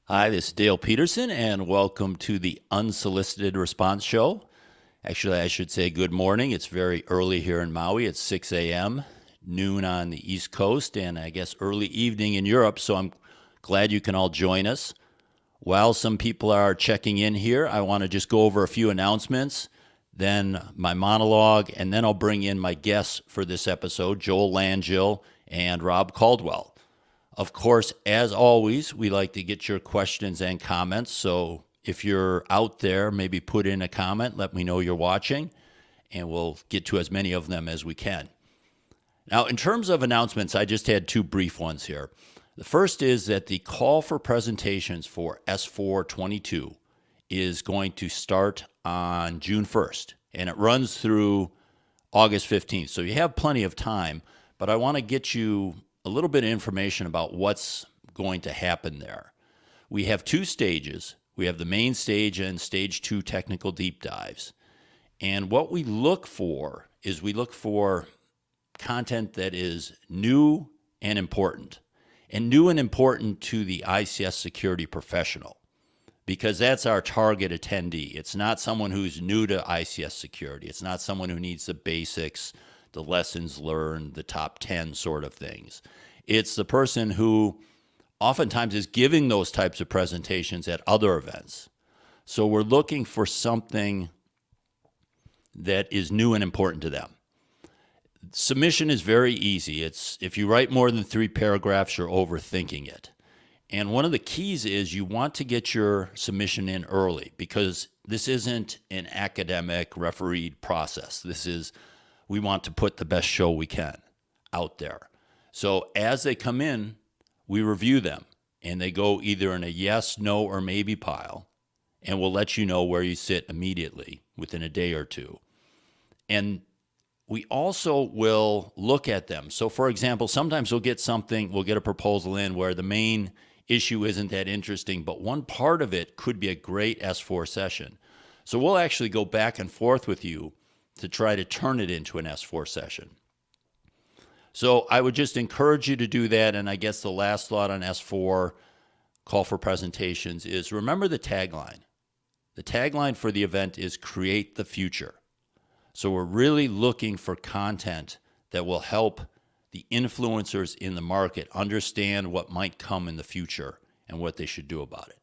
Hi, this is Dale Peterson, and welcome to the Unsolicited Response Show. Actually, I should say good morning. It's very early here in Maui. It's 6 a.m., noon on the East Coast, and I guess early evening in Europe, so I'm glad you can all join us. While some people are checking in here, I want to just go over a few announcements, then my monologue, and then I'll bring in my guests for this episode, Joel Langille and Rob Caldwell. Of course, as always, we like to get your questions and comments. So if you're out there, maybe put in a comment, let me know you're watching, and we'll get to as many of them as we can. Now, in terms of announcements, I just had two brief ones here. The first is that the call for presentations for S422 is going to start on June 1st, and it runs through August 15th. So you have plenty of time, but I want to get you a little bit of information about what's going to happen there. We have two stages. We have the main stage and stage 2 technical deep dives. And what we look for is content that is new and important to the ICS security professional, because that's our target attendee. It's not someone who's new to ICS security. It's not someone who needs the basics, the lessons learned, the top 10 sort of things. It's the person who oftentimes is giving those types of presentations at other events. So we're looking for something that is new and important to them. Submission is very easy. It's if you write more than 3 paragraphs, you're overthinking it. And one of the keys is you want to get your submission in early, because this isn't an academic refereed process. We want to put the best show we can out there. So as they come in, we review them, and they go either in a yes, no, or maybe pile, and we'll let you know where you sit immediately within a day or two. And we also will look at them. So for example, sometimes we'll get a proposal in where the main issue isn't that interesting, but one part of it could be a great S4 session. So we'll actually go back and forth with you to try to turn it into an S4 session. So I would just encourage you to do that. And I guess the last thought on S4 call for presentations is remember the tagline. The tagline for the event is create the future. So we're really looking for content that will help the influencers in the market understand what might come in the future and what they should do about it.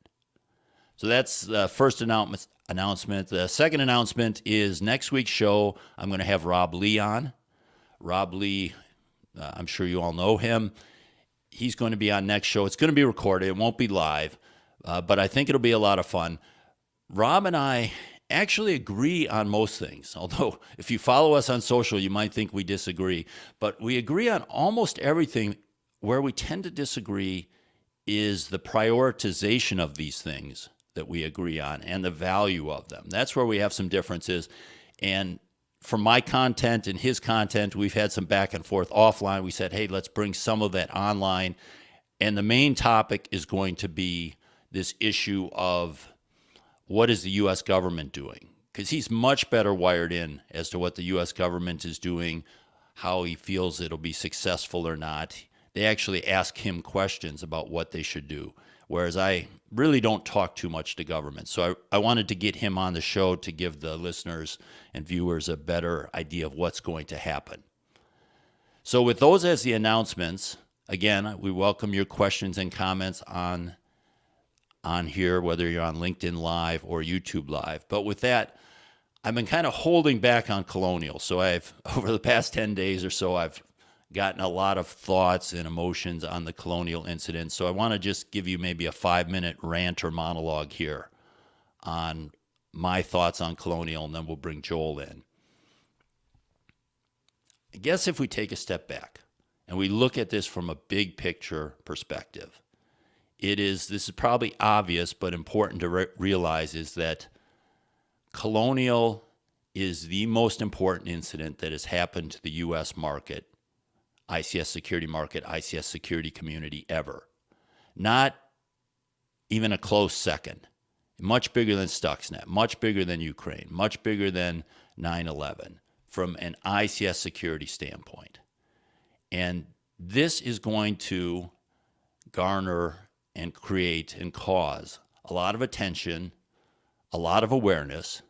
So that's the first announcement. The second announcement is next week's show, I'm going to have Rob Lee on. Rob Lee, I'm sure you all know him. He's going to be on next show. It's going to be recorded. It won't be live, but I think it'll be a lot of fun. Rob and I actually agree on most things, although if you follow us on social, you might think we disagree. But we agree on almost everything. Where we tend to disagree is the prioritization of these things that we agree on and the value of them. That's where we have some differences. And for my content and his content, we've had some back and forth offline. We said, hey, let's bring some of that online. And the main topic is going to be this issue of what is the U.S. government doing? Because he's much better wired in as to what the U.S. government is doing, how he feels it'll be successful or not. They actually ask him questions about what they should do, whereas I really don't talk too much to government. So I wanted to get him on the show to give the listeners and viewers a better idea of what's going to happen. So with those as the announcements, again, we welcome your questions and comments on here, whether you're on LinkedIn Live or YouTube Live. But with that, I've been kind of holding back on Colonial. So over the past 10 days or so, I've gotten a lot of thoughts and emotions on the Colonial incident. So I want to just give you maybe a 5-minute rant or monologue here on my thoughts on Colonial, and then we'll bring Joel in. I guess if we take a step back and we look at this from a big picture perspective, this is probably obvious, but important to realize is that Colonial is the most important incident that has happened to the U.S. market, ICS security market, ICS security community ever. Not even a close second. Much bigger than Stuxnet, much bigger than Ukraine, much bigger than 9/11 from an ICS security standpoint. And this is going to garner and create and cause a lot of attention, a lot of awareness.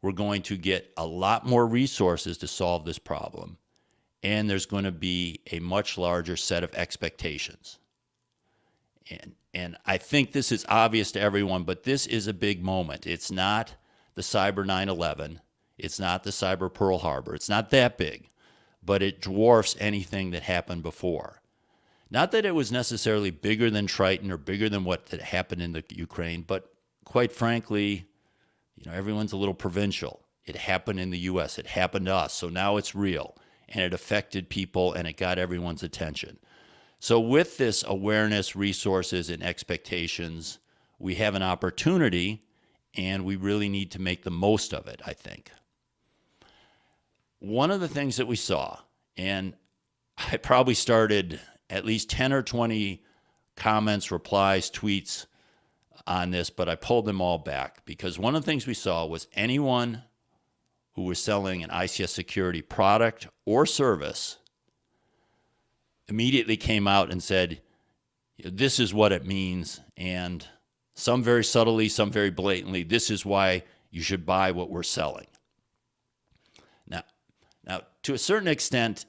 We're going to get a lot more resources to solve this problem. And there's going to be a much larger set of expectations. And I think this is obvious to everyone, but this is a big moment. It's not the cyber 9/11. It's not the cyber Pearl Harbor. It's not that big, but it dwarfs anything that happened before. Not that it was necessarily bigger than Triton or bigger than what had happened in the Ukraine, but quite frankly, everyone's a little provincial. It happened in the U.S. It happened to us. So now it's real, and it affected people, and it got everyone's attention. So with this awareness, resources, and expectations, we have an opportunity, and we really need to make the most of it, I think. One of the things that we saw, and I probably started at least 10 or 20 comments, replies, tweets on this, but I pulled them all back because one of the things we saw was anyone who was selling an ICS security product or service immediately came out and said, this is what it means, and some very subtly, some very blatantly, this is why you should buy what we're selling. Now, to a certain extent,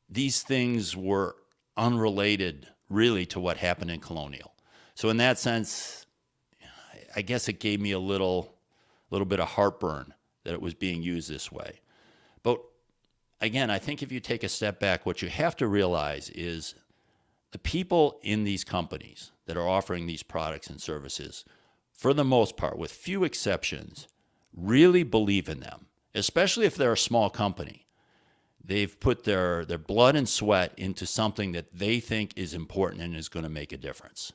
these things were unrelated really to what happened in Colonial. So in that sense, I guess it gave me a little bit of heartburn that it was being used this way. But again, I think if you take a step back, what you have to realize is the people in these companies that are offering these products and services, for the most part, with few exceptions, really believe in them, especially if they're a small company. They've put their blood and sweat into something that they think is important and is going to make a difference.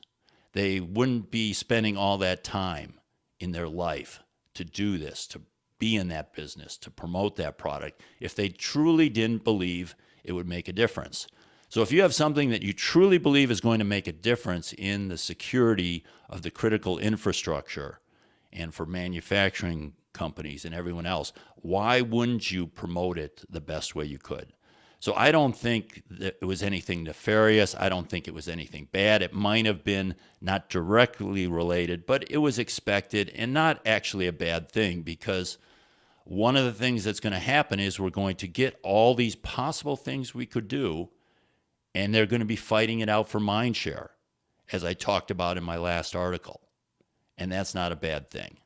They wouldn't be spending all that time in their life to do this, to be in that business, to promote that product, if they truly didn't believe it would make a difference. So if you have something that you truly believe is going to make a difference in the security of the critical infrastructure and for manufacturing companies and everyone else, why wouldn't you promote it the best way you could? So I don't think that it was anything nefarious. I don't think it was anything bad. It might have been not directly related, but it was expected and not actually a bad thing, because one of the things that's going to happen is we're going to get all these possible things we could do, and they're going to be fighting it out for mind share, as I talked about in my last article. And that's not a bad thing.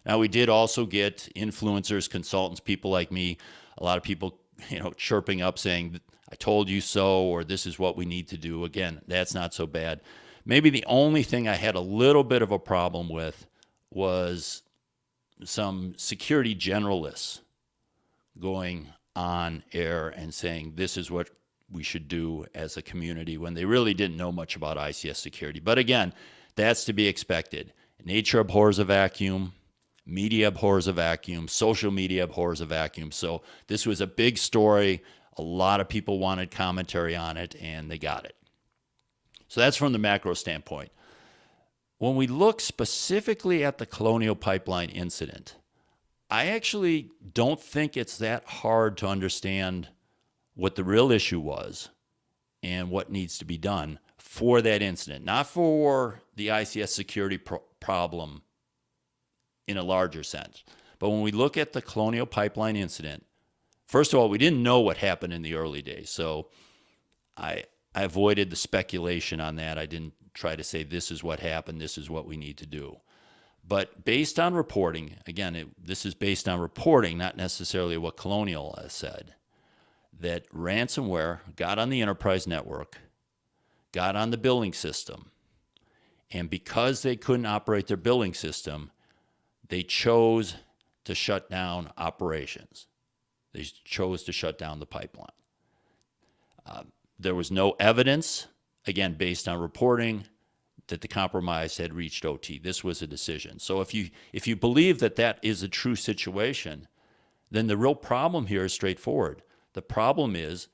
Now, we did also get influencers, consultants, people like me, a lot of people, chirping up saying, I told you so, or this is what we need to do. Again, that's not so bad. Maybe the only thing I had a little bit of a problem with was some security generalists going on air and saying this is what we should do as a community when they really didn't know much about ICS security. But again, that's to be expected. Nature abhors a vacuum. Media abhors a vacuum. Social media abhors a vacuum. So this was a big story. A lot of people wanted commentary on it, and they got it. So that's from the macro standpoint. When we look specifically at the Colonial Pipeline incident, I actually don't think it's that hard to understand what the real issue was and what needs to be done for that incident, not for the ICS security problem in a larger sense. But when we look at the Colonial Pipeline incident, first of all, we didn't know what happened in the early days. So I avoided the speculation on that. I didn't try to say this is what happened, this is what we need to do. But based on reporting, again, this is based on reporting, not necessarily what Colonial has said, that ransomware got on the enterprise network, got on the billing system, and because they couldn't operate their billing system, they chose to shut down operations. They chose to shut down the pipeline. There was no evidence, again, based on reporting, that the compromise had reached OT. This was a decision. So if you believe that that is a true situation, then the real problem here is straightforward. The problem is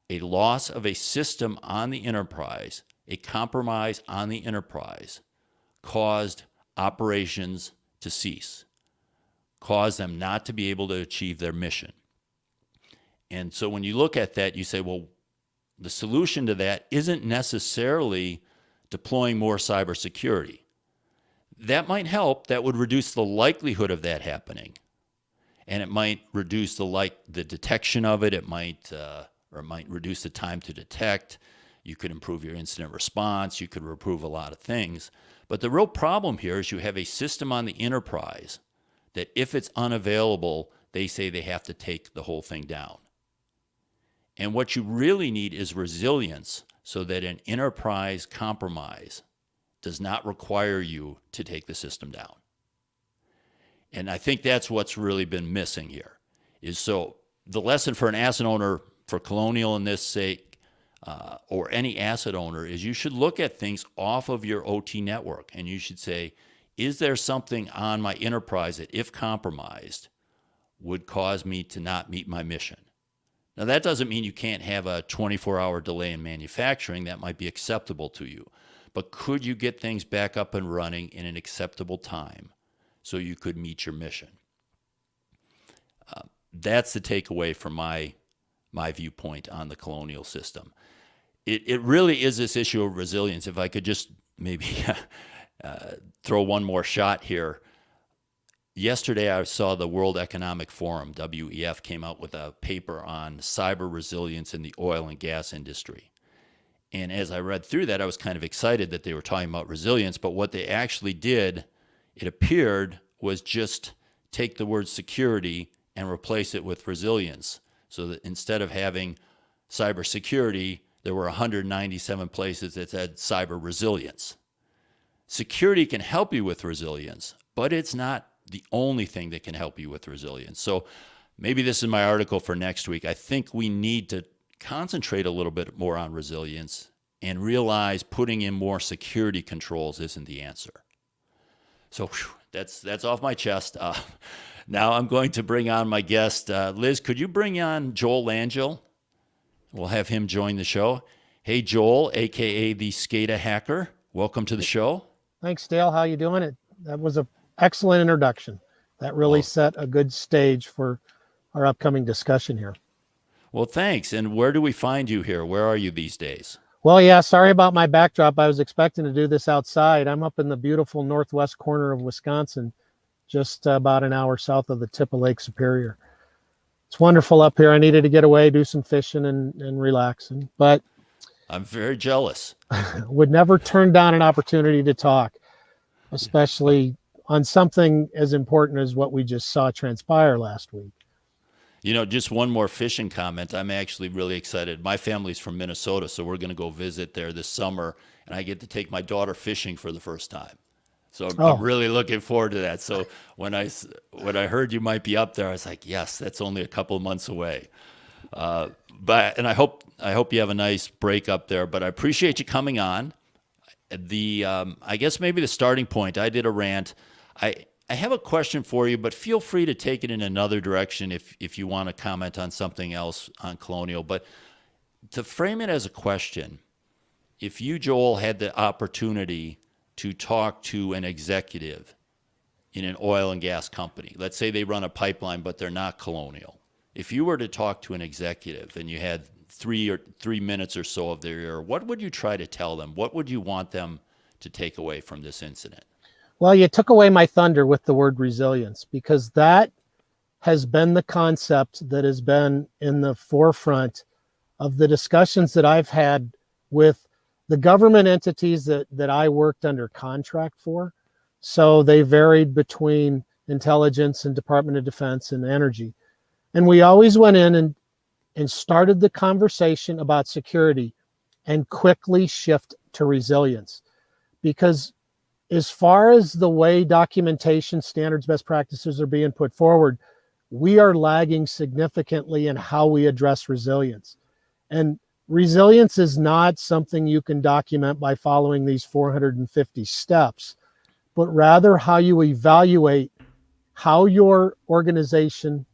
a loss of a system on the enterprise, a compromise on the enterprise, caused operations to cease, caused them not to be able to achieve their mission. And so when you look at that, you say, well, the solution to that isn't necessarily deploying more cybersecurity. That might help. That would reduce the likelihood of that happening. And it might reduce the detection of it. It might reduce the time to detect. You could improve your incident response. You could improve a lot of things. But the real problem here is you have a system on the enterprise that if it's unavailable, they say they have to take the whole thing down. And what you really need is resilience so that an enterprise compromise does not require you to take the system down. And I think that's what's really been missing here. So the lesson for an asset owner, for Colonial in this sake, or any asset owner, is you should look at things off of your OT network, and you should say, is there something on my enterprise that, if compromised, would cause me to not meet my mission? Now, that doesn't mean you can't have a 24-hour delay in manufacturing. That might be acceptable to you. But could you get things back up and running in an acceptable time so you could meet your mission? That's the takeaway from my viewpoint on the Colonial system. It really is this issue of resilience. If I could just maybe throw one more shot here. Yesterday, I saw the World Economic Forum, WEF, came out with a paper on cyber resilience in the oil and gas industry. And as I read through that, I was kind of excited that they were talking about resilience, but what they actually did, it appeared, was just take the word security and replace it with resilience. So that instead of having cybersecurity, there were 197 places that said cyber resilience. Security can help you with resilience, but it's not the only thing that can help you with resilience. So maybe this is my article for next week. I think we need to concentrate a little bit more on resilience and realize putting in more security controls isn't the answer. So that's off my chest. Now I'm going to bring on my guest. Liz, could you bring on Joel Langell? We'll have him join the show. Hey, Joel, a.k.a. the SCADA hacker. Welcome to the show. Thanks, Dale. How you doing? That was an excellent introduction. That really set a good stage for our upcoming discussion here. Well, thanks. And where do we find you here? Where are you these days? Well, yeah, sorry about my backdrop. I was expecting to do this outside. I'm up in the beautiful northwest corner of Wisconsin, just about an hour south of the tip of Lake Superior. It's wonderful up here. I needed to get away, do some fishing and relaxing, but I'm very jealous. Would never turn down an opportunity to talk, especially on something as important as what we just saw transpire last week. You know, just one more fishing comment. I'm actually really excited. My family's from Minnesota, so we're going to go visit there this summer, and I get to take my daughter fishing for the first time. So I'm really looking forward to that. So when I heard you might be up there, I was like, yes, that's only a couple of months away. And I hope you have a nice break up there. But I appreciate you coming on. I guess maybe the starting point. I did a rant. I have a question for you, but feel free to take it in another direction if you want to comment on something else on Colonial. But to frame it as a question, if you, Joel, had the opportunity to talk to an executive in an oil and gas company, let's say they run a pipeline, but they're not Colonial. If you were to talk to an executive and you had 3 minutes or so of their ear, what would you try to tell them? What would you want them to take away from this incident? Well, you took away my thunder with the word resilience, because that has been the concept that has been in the forefront of the discussions that I've had with the government entities that I worked under contract for. So they varied between intelligence and Department of Defense and energy. And we always went in and started the conversation about security and quickly shift to resilience. Because as far as the way documentation, standards, best practices are being put forward, we are lagging significantly in how we address resilience. And resilience is not something you can document by following these 450 steps, but rather how you evaluate how your organization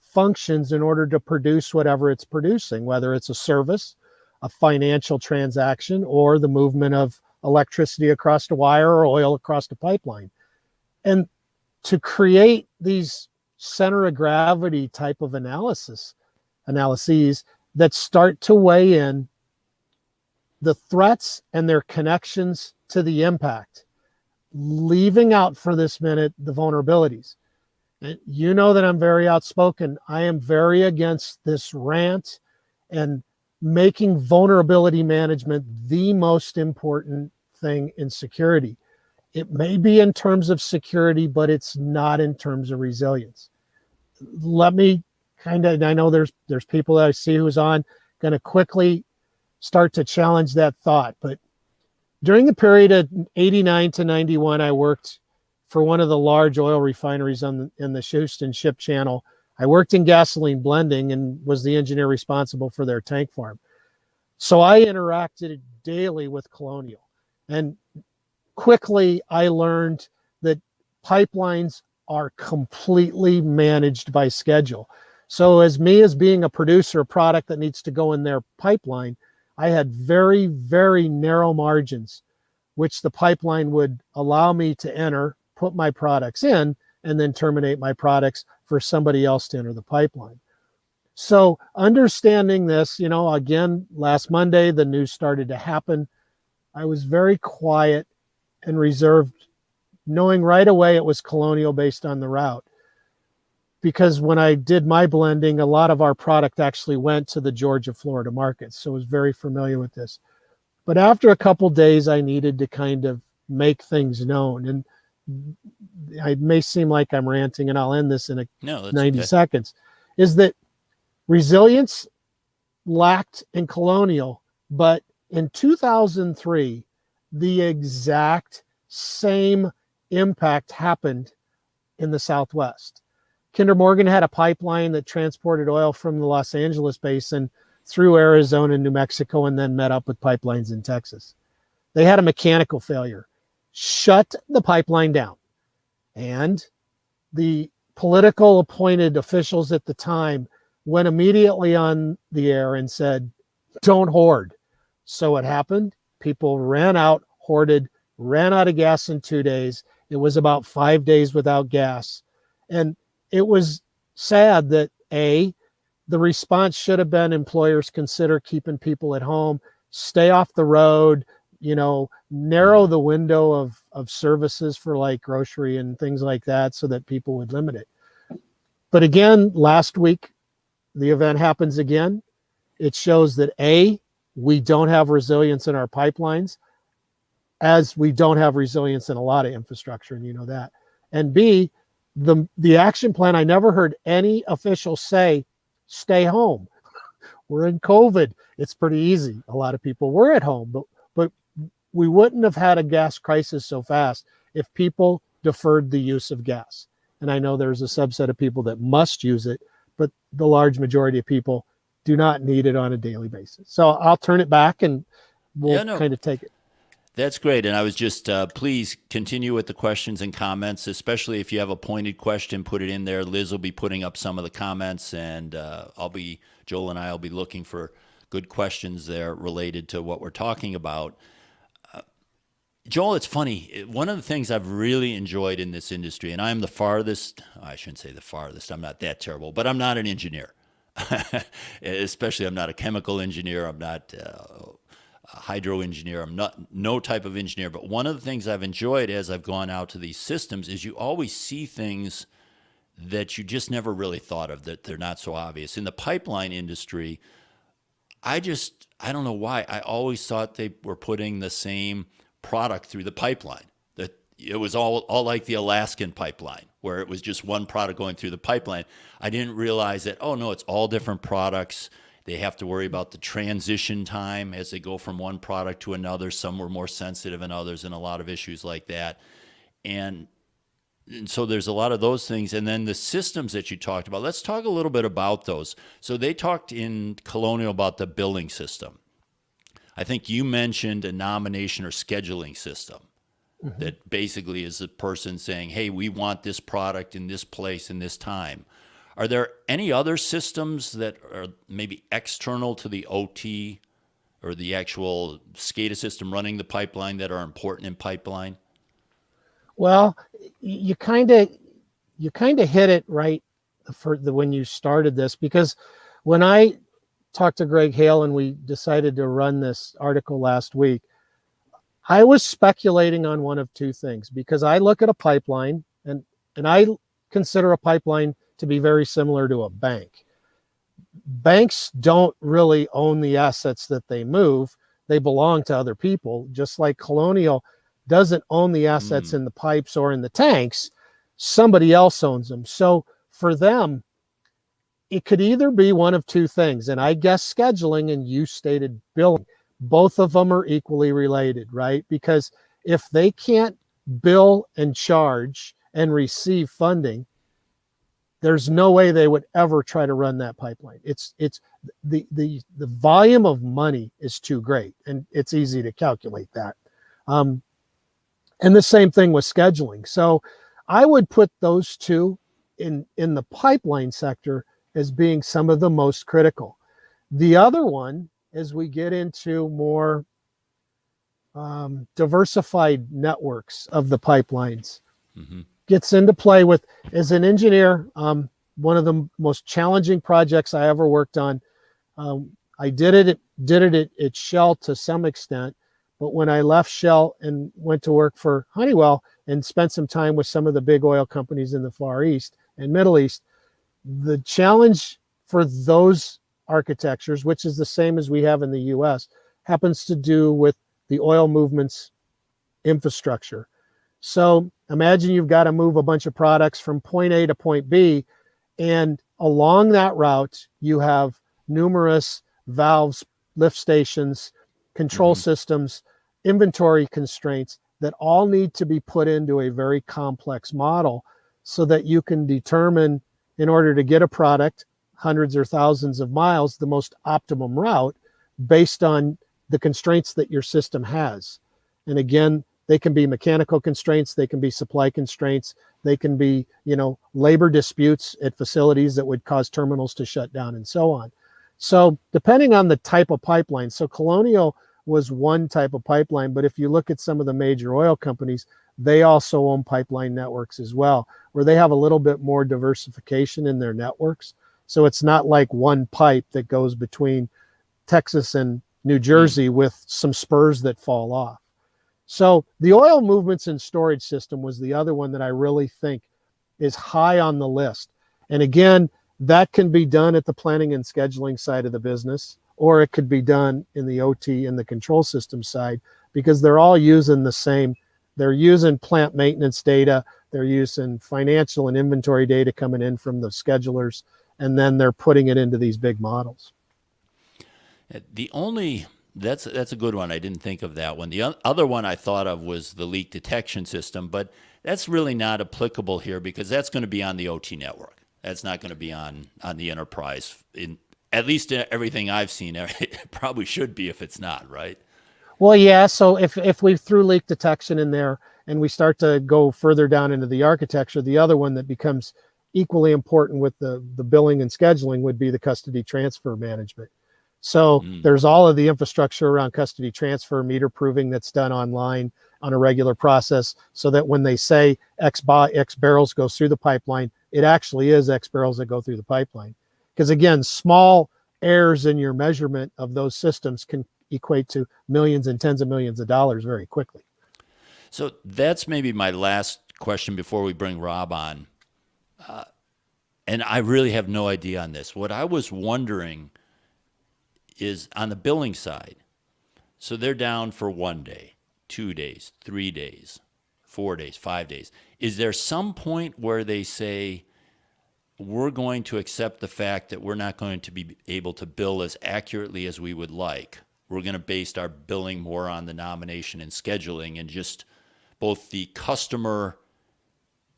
functions in order to produce whatever it's producing, whether it's a service, a financial transaction, or the movement of electricity across the wire or oil across the pipeline. And to create these center of gravity type of analyses that start to weigh in the threats and their connections to the impact, leaving out for this minute the vulnerabilities. And you know that I'm very outspoken. I am very against this rant and making vulnerability management the most important thing in security. It may be in terms of security, but it's not in terms of resilience. Let me kind of, I know there's people that I see who's on, going to quickly start to challenge that thought. But during the period of 89 to 91, I worked for one of the large oil refineries in the Houston Ship Channel. I worked in gasoline blending and was the engineer responsible for their tank farm. So I interacted daily with Colonial. And quickly I learned that pipelines are completely managed by schedule. So as being a producer, a product that needs to go in their pipeline, I had very, very narrow margins, which the pipeline would allow me to enter, put my products in, and then terminate my products for somebody else to enter the pipeline. So understanding this, again, last Monday, the news started to happen. I was very quiet and reserved, knowing right away it was Colonial based on the route. Because when I did my blending, a lot of our product actually went to the Georgia, Florida markets. So I was very familiar with this. But after a couple days, I needed to kind of make things known. And it may seem like I'm ranting, and I'll end this in 90 seconds, is that resilience lacked in Colonial, but in 2003, the exact same impact happened in the Southwest. Kinder Morgan had a pipeline that transported oil from the Los Angeles basin through Arizona and New Mexico and then met up with pipelines in Texas. They had a mechanical failure, shut the pipeline down. And the political appointed officials at the time went immediately on the air and said, don't hoard. So it happened. People ran out, hoarded, ran out of gas in 2 days. It was about 5 days without gas. And it was sad that the response should have been employers consider keeping people at home, stay off the road, narrow the window of services for like grocery and things like that so that people would limit it. But again, last week, the event happens again. It shows that we don't have resilience in our pipelines, as we don't have resilience in a lot of infrastructure, and you know that. And B, the action plan, I never heard any official say, stay home. We're in COVID. It's pretty easy. A lot of people were at home, but we wouldn't have had a gas crisis so fast if people deferred the use of gas. And I know there's a subset of people that must use it, but the large majority of people do not need it on a daily basis. So I'll turn it back and we'll kind of take it. That's great. And I was just, please continue with the questions and comments, especially if you have a pointed question, put it in there. Liz will be putting up some of the comments, and Joel and I will be looking for good questions there related to what we're talking about. Joel, it's funny. One of the things I've really enjoyed in this industry, and I'm the farthest, I shouldn't say the farthest, I'm not that terrible, but I'm not an engineer. Especially I'm not a chemical engineer. I'm not a hydro engineer. I'm no type of engineer. But one of the things I've enjoyed as I've gone out to these systems is you always see things that you just never really thought of, that they're not so obvious. In the pipeline industry, I don't know why. I always thought they were putting the same product through the pipeline. That it was all like the Alaskan pipeline, where it was just one product going through the pipeline. I didn't realize that, oh no, it's all different products. They have to worry about the transition time as they go from one product to another. Some were more sensitive than others, and a lot of issues like that. And so there's a lot of those things. And then the systems that you talked about, let's talk a little bit about those. So they talked in Colonial about the billing system. I think you mentioned a nomination or scheduling system. Mm-hmm. That basically is the person saying, hey, we want this product in this place in this time. Are there any other systems that are maybe external to the OT or the actual SCADA system running the pipeline that are important in pipeline? Well, you kind of hit it right when you started this, because when I talked to Greg Hale and we decided to run this article last week, I was speculating on one of two things, because I look at a pipeline and I consider a pipeline to be very similar to a bank. Banks don't really own the assets that they move. They belong to other people, just like Colonial doesn't own the assets in the pipes or in the tanks. Somebody else owns them. So for them, it could either be one of two things. And I guess scheduling, and you stated billing. Both of them are equally related, right? Because if they can't bill and charge and receive funding, there's no way they would ever try to run that pipeline. It's the volume of money is too great, and it's easy to calculate that. And the same thing with scheduling. So I would put those two in the pipeline sector as being some of the most critical. The other one, as we get into more diversified networks of the pipelines, gets into play with, as an engineer, one of the most challenging projects I ever worked on. I did it at Shell to some extent, but when I left Shell and went to work for Honeywell and spent some time with some of the big oil companies in the Far East and Middle East, the challenge for those architectures, which is the same as we have in the US, happens to do with the oil movements infrastructure. So imagine you've got to move a bunch of products from point A to point B, and along that route, you have numerous valves, lift stations, control systems, inventory constraints that all need to be put into a very complex model so that you can determine, in order to get a product hundreds or thousands of miles, the most optimum route based on the constraints that your system has. And again, they can be mechanical constraints, they can be supply constraints, they can be, labor disputes at facilities that would cause terminals to shut down and so on. So depending on the type of pipeline, so Colonial was one type of pipeline, but if you look at some of the major oil companies, they also own pipeline networks as well, where they have a little bit more diversification in their networks. So it's not like one pipe that goes between Texas and New Jersey with some spurs that fall off. So the oil movements and storage system was the other one that I really think is high on the list. And again, that can be done at the planning and scheduling side of the business, or it could be done in the OT and the control system side, because they're all using the same. They're using plant maintenance data, they're using financial and inventory data coming in from the schedulers, and then they're putting it into these big models. That's a good one. I didn't think of that one. The other one I thought of was the leak detection system, but that's really not applicable here because that's going to be on the OT network. That's not going to be on the enterprise. At least everything I've seen, it probably should be if it's not, right? Well, yeah. So if we threw leak detection in there and we start to go further down into the architecture, the other one that becomes equally important with the billing and scheduling would be the custody transfer management. So there's all of the infrastructure around custody transfer, meter proving that's done online on a regular process, so that when they say X barrels goes through the pipeline, it actually is X barrels that go through the pipeline. Because again, small errors in your measurement of those systems can equate to millions and tens of millions of dollars very quickly. So that's maybe my last question before we bring Rob on. And I really have no idea on this. What I was wondering is on the billing side. So they're down for 1 day, 2 days, 3 days, 4 days, 5 days. Is there some point where they say, we're going to accept the fact that we're not going to be able to bill as accurately as we would like? We're going to base our billing more on the nomination and scheduling, and just both the customer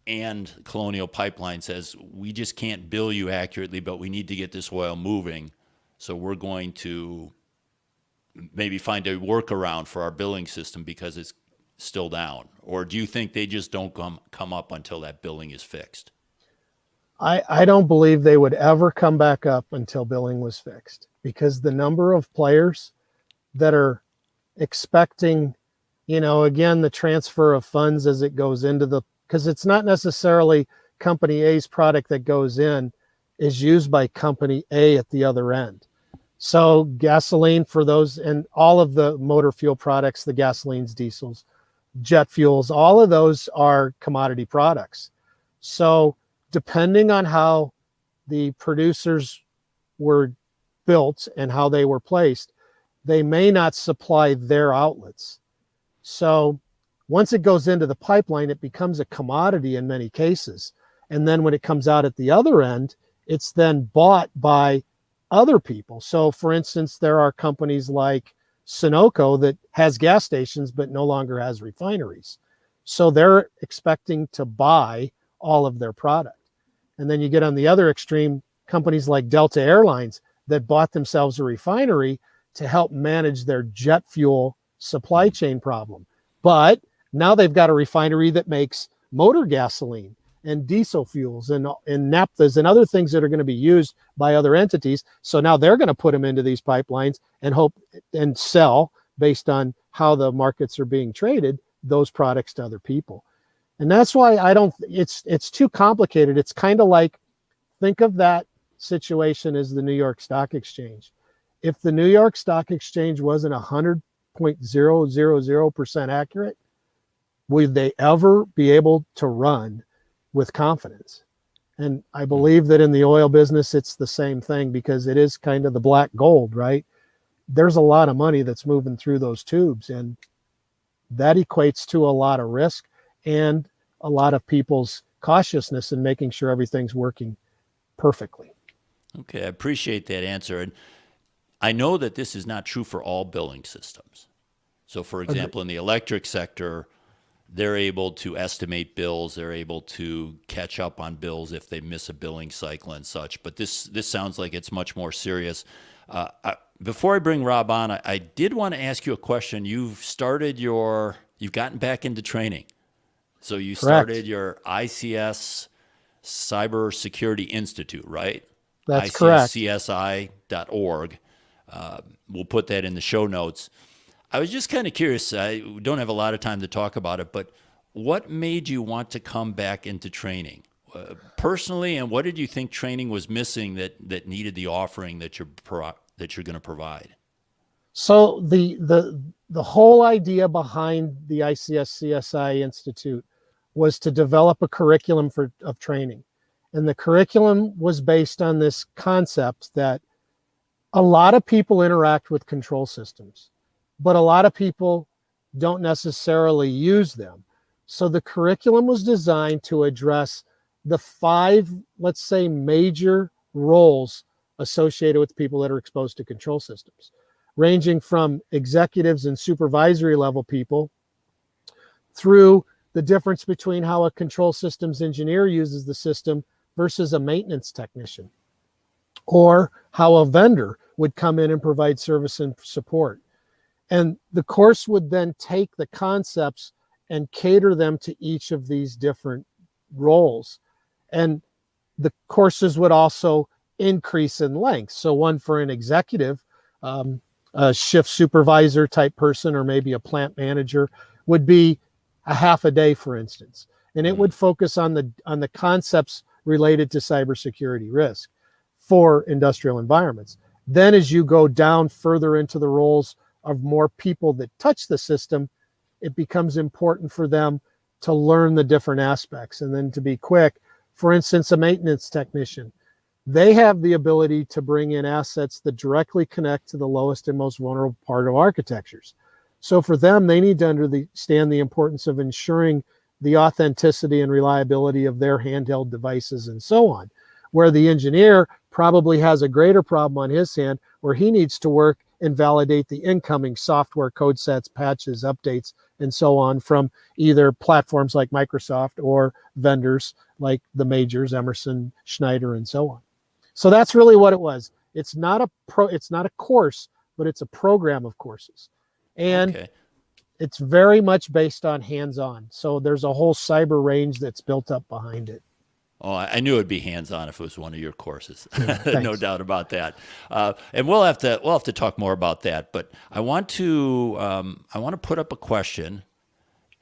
and Colonial Pipeline says, we just can't bill you accurately, but we need to get this oil moving. So we're going to maybe find a workaround for our billing system because it's still down. Or do you think they just don't come up until that billing is fixed? I don't believe they would ever come back up until billing was fixed, because the number of players that are expecting, again, the transfer of funds as it goes into because it's not necessarily company A's product that goes in is used by company A at the other end. So gasoline for those, and all of the motor fuel products, the gasolines, diesels, jet fuels, all of those are commodity products. So depending on how the producers were built and how they were placed, they may not supply their outlets. So once it goes into the pipeline, it becomes a commodity in many cases. And then when it comes out at the other end, it's then bought by other people. So for instance, there are companies like Sunoco that has gas stations but no longer has refineries. So they're expecting to buy all of their product. And then you get on the other extreme, companies like Delta Airlines that bought themselves a refinery to help manage their jet fuel supply chain problem. But now they've got a refinery that makes motor gasoline and diesel fuels and naphthas and other things that are going to be used by other entities. So now they're going to put them into these pipelines and hope and sell based on how the markets are being traded, those products to other people. And that's why it's too complicated. It's kind of like, think of that situation as the New York Stock Exchange. If the New York Stock Exchange wasn't 100.000% accurate, would they ever be able to run with confidence? And I believe that in the oil business, it's the same thing, because it is kind of the black gold, right? There's a lot of money that's moving through those tubes, and that equates to a lot of risk and a lot of people's cautiousness in making sure everything's working perfectly. Okay, I appreciate that answer. And I know that this is not true for all billing systems. So for example, in the electric sector, they're able to estimate bills. They're able to catch up on bills if they miss a billing cycle and such. But this sounds like it's much more serious. Before I bring Rob on, I did want to ask you a question. You've gotten back into training. So you started your ICS Cybersecurity Institute, right? That's correct. ICSCSI.org. We'll put that in the show notes. I was just kind of curious. I don't have a lot of time to talk about it, but what made you want to come back into training personally, and what did you think training was missing that needed the offering that you're going to provide? So the whole idea behind the ICS-CSI Institute was to develop a curriculum of training. And the curriculum was based on this concept that a lot of people interact with control systems, but a lot of people don't necessarily use them. So the curriculum was designed to address the 5, let's say, major roles associated with people that are exposed to control systems, ranging from executives and supervisory level people through the difference between how a control systems engineer uses the system versus a maintenance technician, or how a vendor would come in and provide service and support. And the course would then take the concepts and cater them to each of these different roles. And the courses would also increase in length. So one for an executive, a shift supervisor type person, or maybe a plant manager, would be a half a day, for instance. And it would focus on the concepts related to cybersecurity risk for industrial environments. Then as you go down further into the roles of more people that touch the system, it becomes important for them to learn the different aspects. And then to be quick, for instance, a maintenance technician, they have the ability to bring in assets that directly connect to the lowest and most vulnerable part of architectures. So for them, they need to understand the importance of ensuring the authenticity and reliability of their handheld devices and so on, where the engineer probably has a greater problem on his hand, where he needs to work and validate the incoming software code sets, patches, updates, and so on from either platforms like Microsoft or vendors like the majors, Emerson, Schneider, and so on. So that's really what it was. It's not a course, but it's a program of courses. And it's very much based on hands-on. So there's a whole cyber range that's built up behind it. Oh, I knew it'd be hands-on if it was one of your courses. No doubt about that. And we'll have to talk more about that. But I want to put up a question,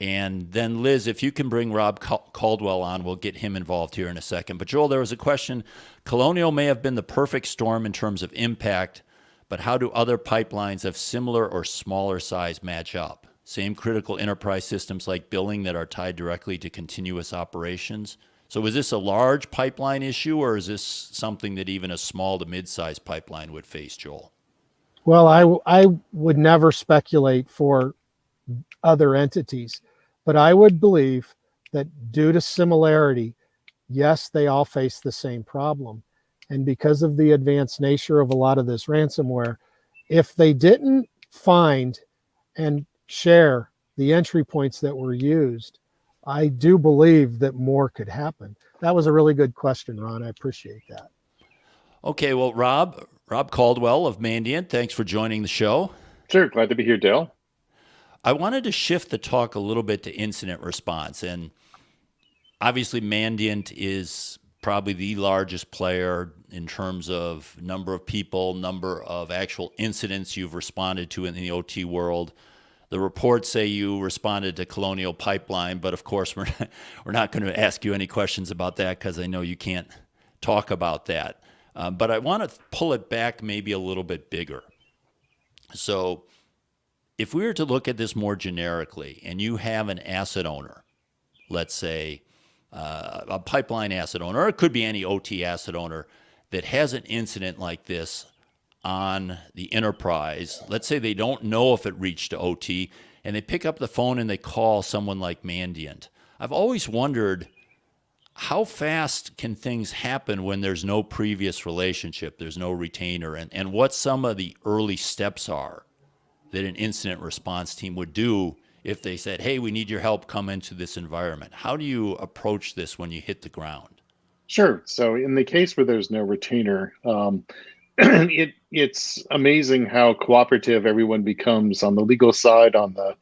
and then Liz, if you can bring Rob Caldwell on, we'll get him involved here in a second. But Joel, there was a question. Colonial may have been the perfect storm in terms of impact, but how do other pipelines of similar or smaller size match up? Same critical enterprise systems like billing that are tied directly to continuous operations. So is this a large pipeline issue, or is this something that even a small to mid-sized pipeline would face, Joel? Well, I would never speculate for other entities, but I would believe that due to similarity, yes, they all face the same problem. And because of the advanced nature of a lot of this ransomware, if they didn't find and share the entry points that were used, I do believe that more could happen. That was a really good question, Ron. I appreciate that. Okay, well, Rob Caldwell of Mandiant, thanks for joining the show. Sure, glad to be here, Dale. I wanted to shift the talk a little bit to incident response. And obviously, Mandiant is probably the largest player in terms of number of people, number of actual incidents you've responded to in the OT world. The reports say you responded to Colonial Pipeline, but of course, we're not going to ask you any questions about that because I know you can't talk about that. But I want to pull it back maybe a little bit bigger. So if we were to look at this more generically, and you have an asset owner, let's say a pipeline asset owner, or it could be any OT asset owner that has an incident like this on the enterprise, let's say they don't know if it reached to OT, and they pick up the phone and they call someone like Mandiant. I've always wondered, how fast can things happen when there's no previous relationship, there's no retainer, and what some of the early steps are that an incident response team would do if they said, hey, we need your help, come into this environment? How do you approach this when you hit the ground? Sure. So in the case where there's no retainer, it's amazing how cooperative everyone becomes on the legal side, on the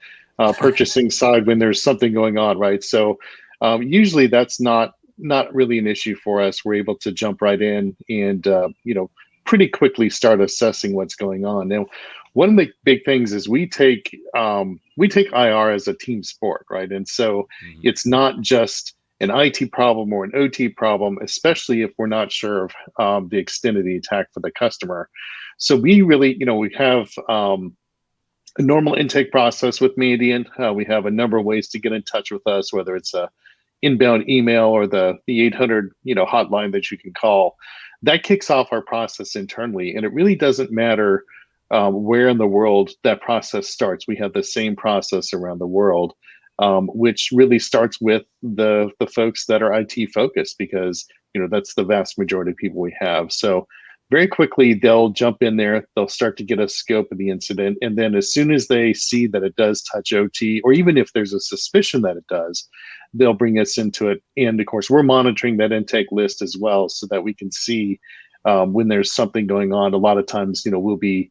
purchasing side when there's something going on, right? So usually that's not really an issue for us. We're able to jump right in and pretty quickly start assessing what's going on. Now, one of the big things is we take IR as a team sport, right? And so it's not just an IT problem or an OT problem, especially if we're not sure of the extent of the attack for the customer. So we really, we have a normal intake process with Mandiant. We have a number of ways to get in touch with us, whether it's a inbound email or the 800 hotline that you can call. That kicks off our process internally, and it really doesn't matter where in the world that process starts. We have the same process around the world, which really starts with the folks that are IT focused, because that's the vast majority of people we have. So very quickly they'll jump in there, they'll start to get a scope of the incident, and then as soon as they see that it does touch OT, or even if there's a suspicion that it does, they'll bring us into it. And of course, we're monitoring that intake list as well, so that we can see when there's something going on. A lot of times, we'll be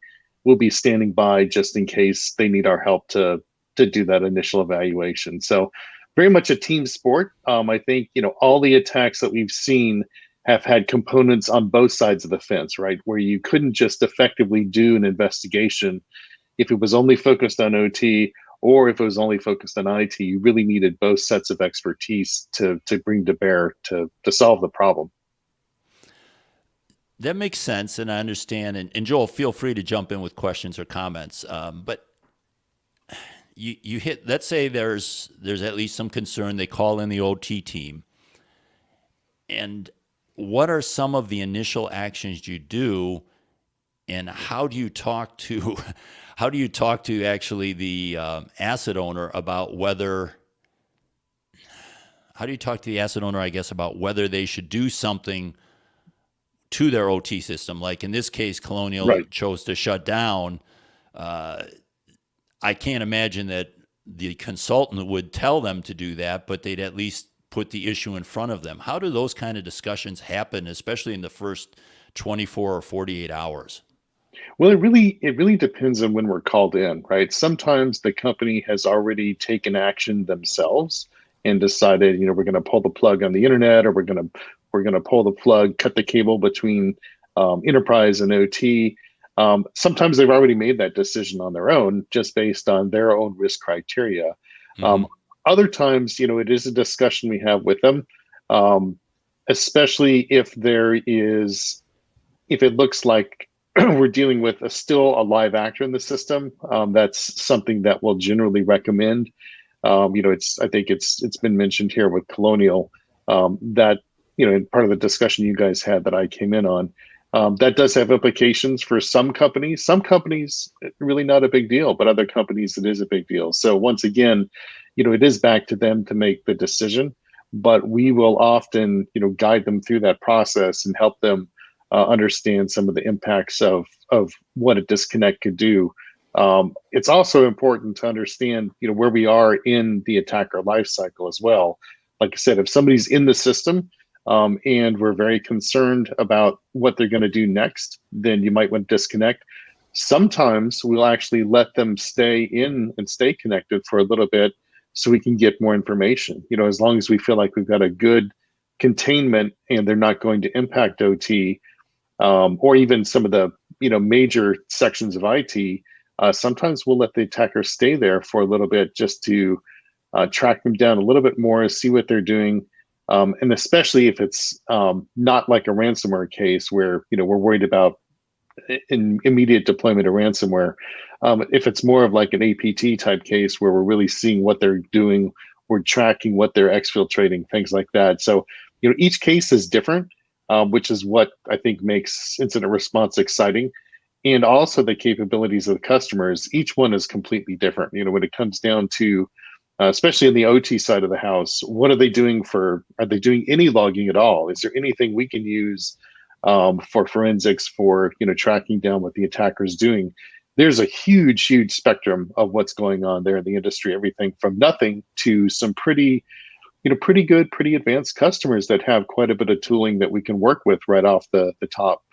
standing by just in case they need our help to do that initial evaluation. So very much a team sport. I think, all the attacks that we've seen have had components on both sides of the fence, right? Where you couldn't just effectively do an investigation if it was only focused on OT, or if it was only focused on IT. You really needed both sets of expertise to bring to bear to solve the problem. That makes sense, and I understand. And Joel, feel free to jump in with questions or comments. But you hit. Let's say there's at least some concern. They call in the OT team, and what are some of the initial actions you do, and how do you talk to actually the asset owner about whether? How do you talk to the asset owner, I guess, about whether they should do something to their OT system? Like in this case, Colonial chose to shut down. I can't imagine that the consultant would tell them to do that, but they'd at least put the issue in front of them. How do those kind of discussions happen, especially in the first 24 or 48 hours? Well, it really depends on when we're called in, right? Sometimes the company has already taken action themselves and decided, we're going to pull the plug on the internet, or we're going to pull the plug, cut the cable between enterprise and OT. Sometimes they've already made that decision on their own, just based on their own risk criteria. Other times, it is a discussion we have with them, especially if it looks like we're dealing with still a live actor in the system, that's something that we'll generally recommend. I think it's been mentioned here with Colonial, that part of the discussion you guys had that I came in on, that does have implications for some companies. Some companies, really not a big deal, but other companies, it is a big deal. So once again, it is back to them to make the decision, but we will often, guide them through that process and help them understand some of the impacts of what a disconnect could do. It's also important to understand, where we are in the attacker lifecycle as well. Like I said, if somebody's in the system, and we're very concerned about what they're going to do next, then you might want to disconnect. Sometimes we'll actually let them stay in and stay connected for a little bit so we can get more information. As long as we feel like we've got a good containment and they're not going to impact OT, or even some of the major sections of IT. Sometimes we'll let the attacker stay there for a little bit just to track them down a little bit more, see what they're doing, and especially if it's not like a ransomware case where we're worried about immediate deployment of ransomware. If it's more of like an APT type case where we're really seeing what they're doing, we're tracking what they're exfiltrating, things like that. So each case is different. Which is what I think makes incident response exciting. And also the capabilities of the customers, each one is completely different. When it comes down to, especially in the OT side of the house, what are they doing are they doing any logging at all? Is there anything we can use for forensics, for, tracking down what the attacker's doing? There's a huge, huge spectrum of what's going on there in the industry, everything from nothing to some pretty good, pretty advanced customers that have quite a bit of tooling that we can work with right off the top.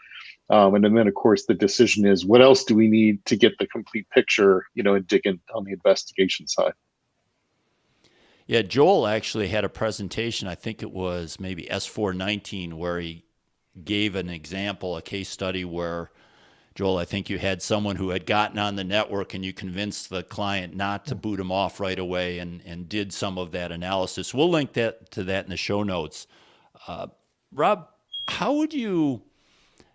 And then, of course, the decision is, what else do we need to get the complete picture, and dig in on the investigation side. Yeah, Joel actually had a presentation, I think it was maybe S419, where he gave an example, a case study where, Joel, I think you had someone who had gotten on the network and you convinced the client not to boot them off right away, and did some of that analysis. We'll link to that in the show notes. Rob, how would you,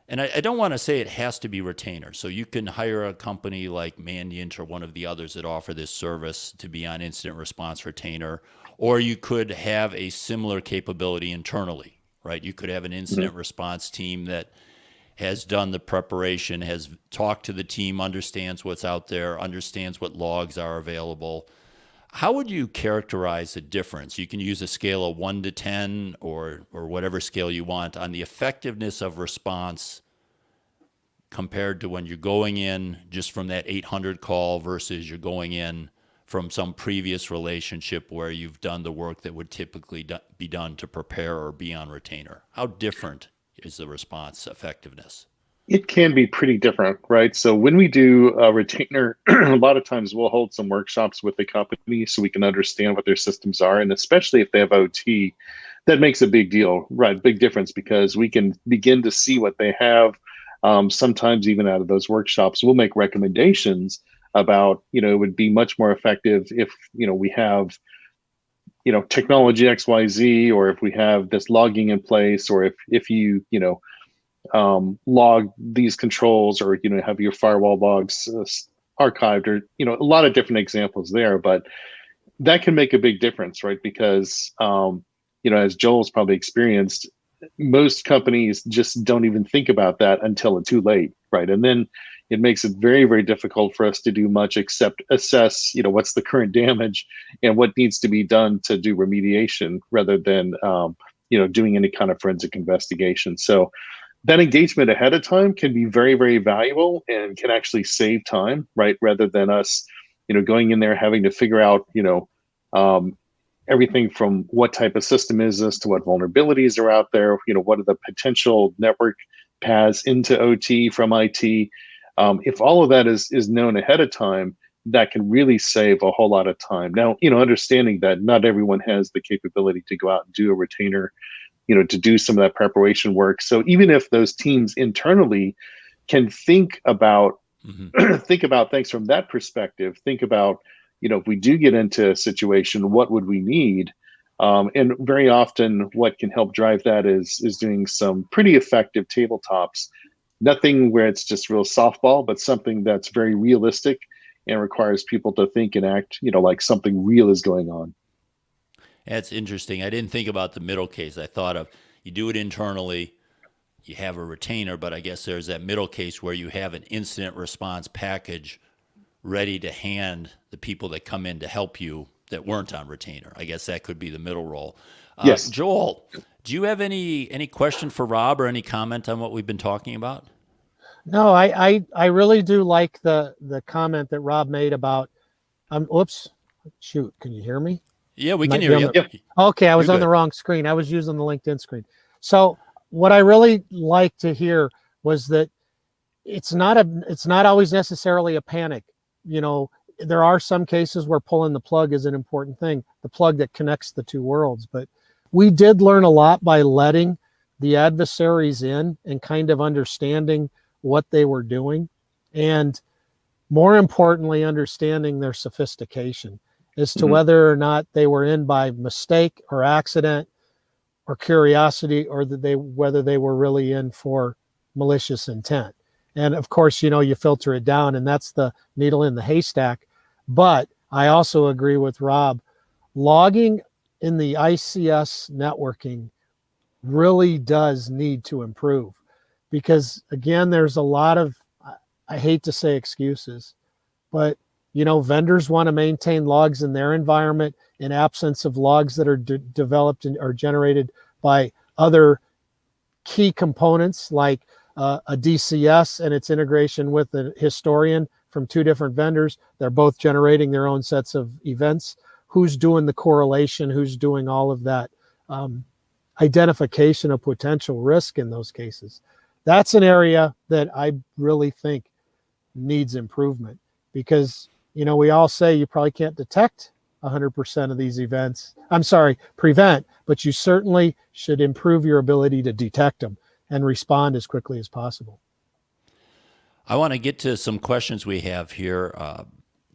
and I don't want to say it has to be retainer, so you can hire a company like Mandiant or one of the others that offer this service to be on incident response retainer, or you could have a similar capability internally, right? You could have an incident response team that has done the preparation, has talked to the team, understands what's out there, understands what logs are available. How would you characterize the difference? You can use a scale of 1 to 10 or whatever scale you want on the effectiveness of response compared to when you're going in just from that 800 call versus you're going in from some previous relationship where you've done the work that would typically be done to prepare or be on retainer. How different is the response effectiveness? It can be pretty different, right? So when we do a retainer, a lot of times we'll hold some workshops with the company so we can understand what their systems are. And especially if they have OT, that makes a big deal, right? Big difference, because we can begin to see what they have. Sometimes even out of those workshops, we'll make recommendations about, it would be much more effective if, we have, technology XYZ, or if we have this logging in place, or if you, log these controls, or, have your firewall logs archived, or, a lot of different examples there. But that can make a big difference, right? Because, as Joel's probably experienced, most companies just don't even think about that until it's too late, right? And then it makes it very, very difficult for us to do much except assess, what's the current damage and what needs to be done to do remediation, rather than, doing any kind of forensic investigation. So that engagement ahead of time can be very, very valuable and can actually save time, right? Rather than us, going in there having to figure out, everything from what type of system is this to what vulnerabilities are out there, what are the potential network paths into OT from IT. If all of that is known ahead of time, that can really save a whole lot of time. Now, understanding that not everyone has the capability to go out and do a retainer, to do some of that preparation work. So even if those teams internally can think about things from that perspective, think about, if we do get into a situation, what would we need? And very often what can help drive that is doing some pretty effective tabletops nothing where it's just real softball, but something that's very realistic and requires people to think and act, like something real is going on. That's interesting. I didn't think about the middle case. I thought of you do it internally, you have a retainer, but I guess there's that middle case where you have an incident response package ready to hand the people that come in to help you that weren't on retainer. I guess that could be the middle role. Yes. Joel, do you have any question for Rob or any comment on what we've been talking about? No, I really do like the comment that Rob made about oops, shoot, can you hear me? Yeah, we can hear you. Yep. Okay, I was You're on the good. wrong screen. I was using the LinkedIn screen. So what I really like to hear was that it's not always necessarily a panic. There are some cases where pulling the plug is an important thing, the plug that connects the two worlds. But we did learn a lot by letting the adversaries in and kind of understanding what they were doing. And more importantly, understanding their sophistication as to whether or not they were in by mistake or accident or curiosity, or whether they were really in for malicious intent. And of course, you filter it down, and that's the needle in the haystack. But I also agree with Rob. Logging in the ICS networking really does need to improve, because again, there's a lot of, I hate to say excuses, but vendors want to maintain logs in their environment in absence of logs that are developed or generated by other key components like a DCS and its integration with a historian from two different vendors. They're both generating their own sets of events. Who's doing the correlation? Who's doing all of that identification of potential risk in those cases? That's an area that I really think needs improvement, because we all say you probably can't detect 100% of these events. Prevent, but you certainly should improve your ability to detect them and respond as quickly as possible. I want to get to some questions we have here.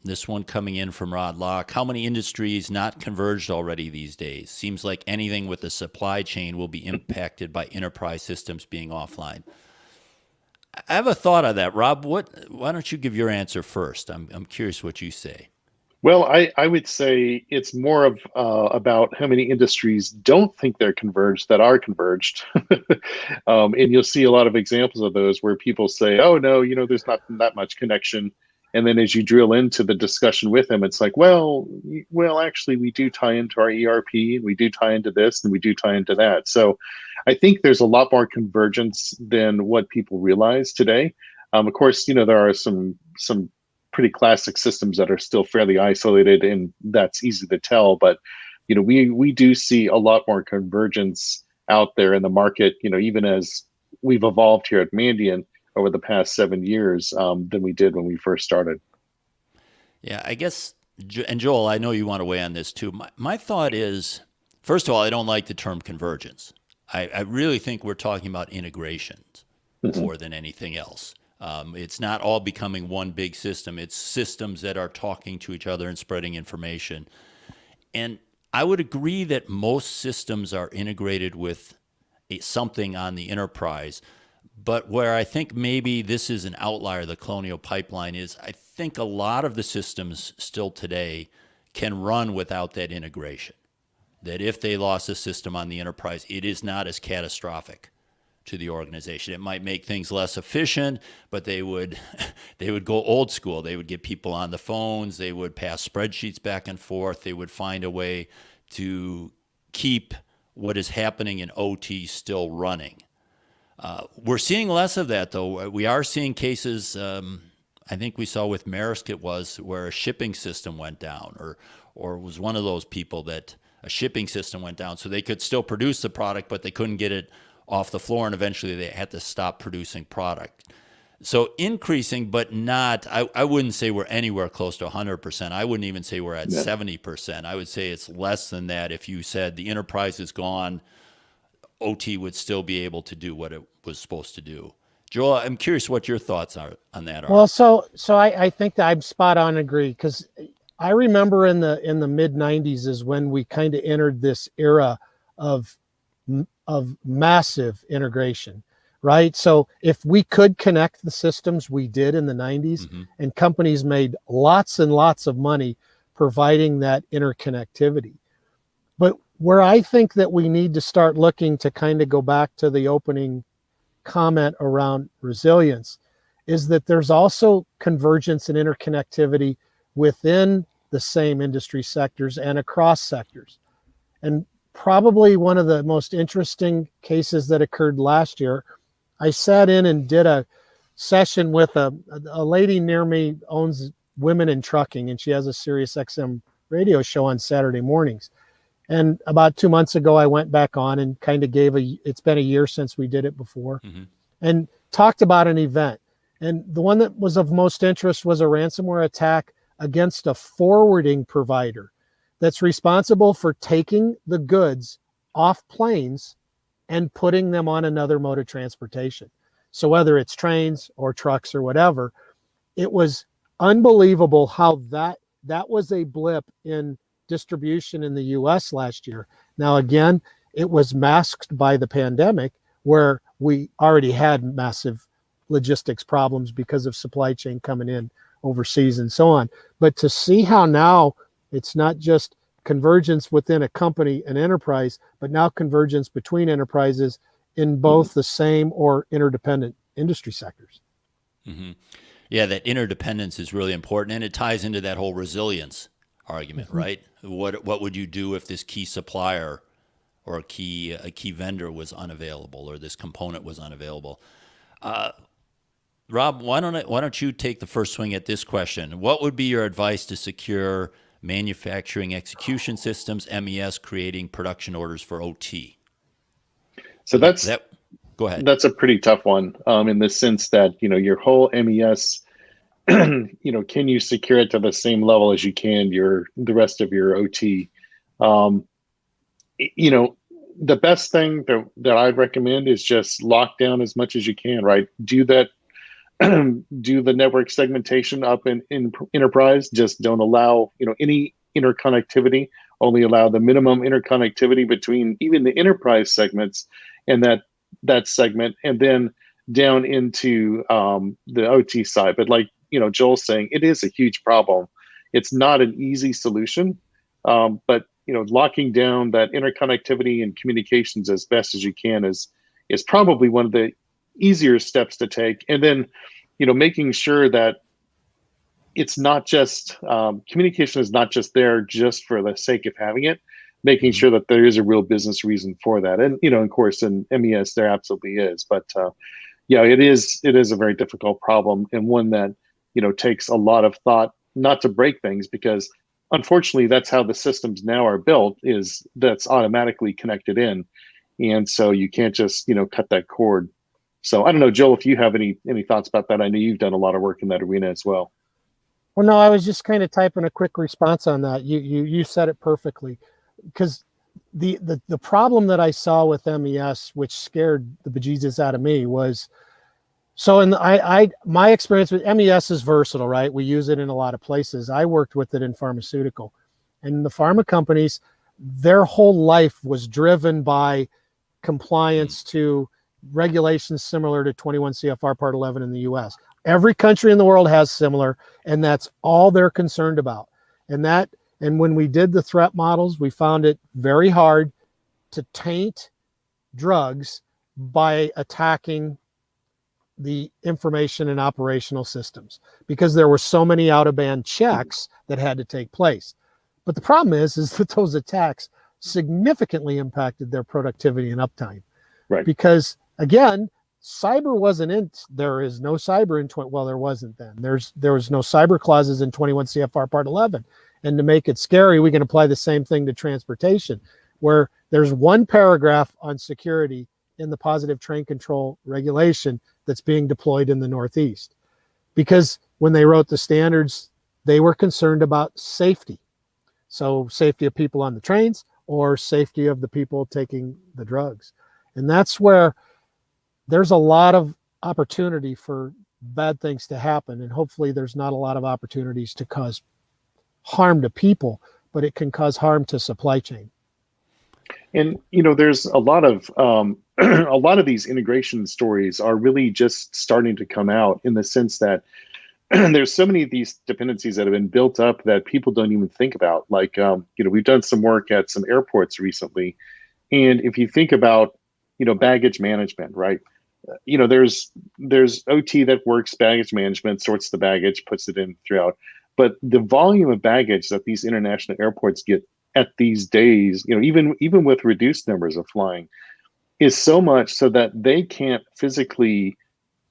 This one coming in from Rod Locke. How many industries not converged already these days? Seems like anything with the supply chain will be impacted by enterprise systems being offline. I have a thought on that, Rob. Why don't you give your answer first? I'm curious what you say. Well, I would say it's more of about how many industries don't think they're converged that are converged. And you'll see a lot of examples of those where people say, oh, no, there's not that much connection. And then as you drill into the discussion with them, it's like, well, actually, we do tie into our ERP, and we do tie into this, and we do tie into that. So I think there's a lot more convergence than what people realize today. Of course, there are some pretty classic systems that are still fairly isolated, and that's easy to tell. But we do see a lot more convergence out there in the market. Even as we've evolved here at Mandiant over the past 7 years than we did when we first started. Yeah, I guess, and Joel, I know you want to weigh on this too. My thought is, first of all, I don't like the term convergence. I really think we're talking about integrations more than anything else. It's not all becoming one big system. It's systems that are talking to each other and spreading information. And I would agree that most systems are integrated with something on the enterprise. But where I think maybe this is an outlier, the Colonial Pipeline, is I think a lot of the systems still today can run without that integration. That if they lost a system on the enterprise, it is not as catastrophic to the organization. It might make things less efficient, but they would go old school. They would get people on the phones. They would pass spreadsheets back and forth. They would find a way to keep what is happening in OT still running. We're seeing less of that, though. We are seeing cases, I think we saw with Maersk it was, where a shipping system went down, or was one of those people that a shipping system went down. So they could still produce the product, but they couldn't get it off the floor, and eventually they had to stop producing product. So increasing, but not, I wouldn't say we're anywhere close to 100%. I wouldn't even say we're at 70%. I would say it's less than that. If you said the enterprise is gone, OT would still be able to do what it was supposed to do. Joel, I'm curious what your thoughts are on that are. Well, so I think that I'm spot on agree, because I remember in the mid 90s is when we kind of entered this era of massive integration, right? So if we could connect the systems, we did in the 90s, Mm-hmm. and companies made lots and lots of money providing that interconnectivity. But where I think that we need to start looking, to kind of go back to the opening comment around resilience, is that there's also convergence and interconnectivity within the same industry sectors and across sectors. And probably one of the most interesting cases that occurred last year, I sat in and did a session with a lady near me, owns Women in Trucking, and she has a Sirius XM radio show on Saturday mornings. And about 2 months ago, I went back on and kind of it's been a year since we did it before, Mm-hmm. and talked about an event. And the one that was of most interest was a ransomware attack against a forwarding provider that's responsible for taking the goods off planes and putting them on another mode of transportation. So whether it's trains or trucks or whatever, it was unbelievable how that was a blip in distribution in the US last year. Now, again, it was masked by the pandemic, where we already had massive logistics problems because of supply chain coming in overseas and so on. But to see how now it's not just convergence within a company, an enterprise, but now convergence between enterprises in both the same or interdependent industry sectors. Mm-hmm. Yeah, that interdependence is really important, and it ties into that whole resilience argument, Mm-hmm. right? What would you do if this key supplier or a key vendor was unavailable, or this component was unavailable? Rob, why don't you take the first swing at this question? What would be your advice to secure manufacturing execution systems, MES, creating production orders for OT? So Go ahead. that's a pretty tough one, in the sense that, your whole MES, can you secure it to the same level as you can the rest of your OT? The best thing that I'd recommend is just lock down as much as you can, right? Do that. Do the network segmentation up in enterprise. Just don't allow any interconnectivity. Only allow the minimum interconnectivity between even the enterprise segments and that segment, and then down into the OT side. But like Joel's saying, it is a huge problem. It's not an easy solution, but locking down that interconnectivity and communications as best as you can is probably one of the easier steps to take. And then making sure that it's not just communication is not just there just for the sake of having it, making sure that there is a real business reason for that. And of course in MES there absolutely is, but it is a very difficult problem, and one that takes a lot of thought not to break things, because unfortunately that's how the systems now are built, is that's automatically connected in, and so you can't just cut that cord. So I don't know, Joel, if you have any thoughts about that. I know you've done a lot of work in that arena as well. Well, no, I was just kind of typing a quick response on that. You said it perfectly, because the problem that I saw with MES, which scared the bejesus out of me, was, so my experience with MES is versatile, right? We use it in a lot of places. I worked with it in pharmaceutical, and the pharma companies, their whole life was driven by compliance to regulations similar to 21 CFR Part 11 in the US. Every country in the world has similar, and that's all they're concerned about. And when we did the threat models, we found it very hard to taint drugs by attacking the information and operational systems, because there were so many out-of-band checks that had to take place. But the problem is that those attacks significantly impacted their productivity and uptime. Right. Because again, cyber wasn't in, there is no cyber in, there wasn't then. There was no cyber clauses in 21 CFR Part 11. And to make it scary, we can apply the same thing to transportation, where there's one paragraph on security in the positive train control regulation that's being deployed in the Northeast. Because when they wrote the standards, they were concerned about safety. So safety of people on the trains or safety of the people taking the drugs. And that's where there's a lot of opportunity for bad things to happen. And hopefully there's not a lot of opportunities to cause harm to people, but it can cause harm to supply chain. And there's a lot of a lot of these integration stories are really just starting to come out, in the sense that there's so many of these dependencies that have been built up that people don't even think about. Like, we've done some work at some airports recently, and if you think about, baggage management, right? There's OT that works baggage management, sorts the baggage, puts it in throughout. But the volume of baggage that these international airports get at these days, even with reduced numbers of flying, is so much so that they can't physically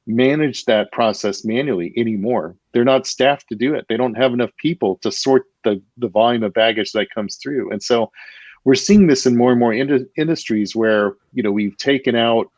manage that process manually anymore. They're not staffed to do it. They don't have enough people to sort the volume of baggage that comes through. And so we're seeing this in more and more industries where, we've taken out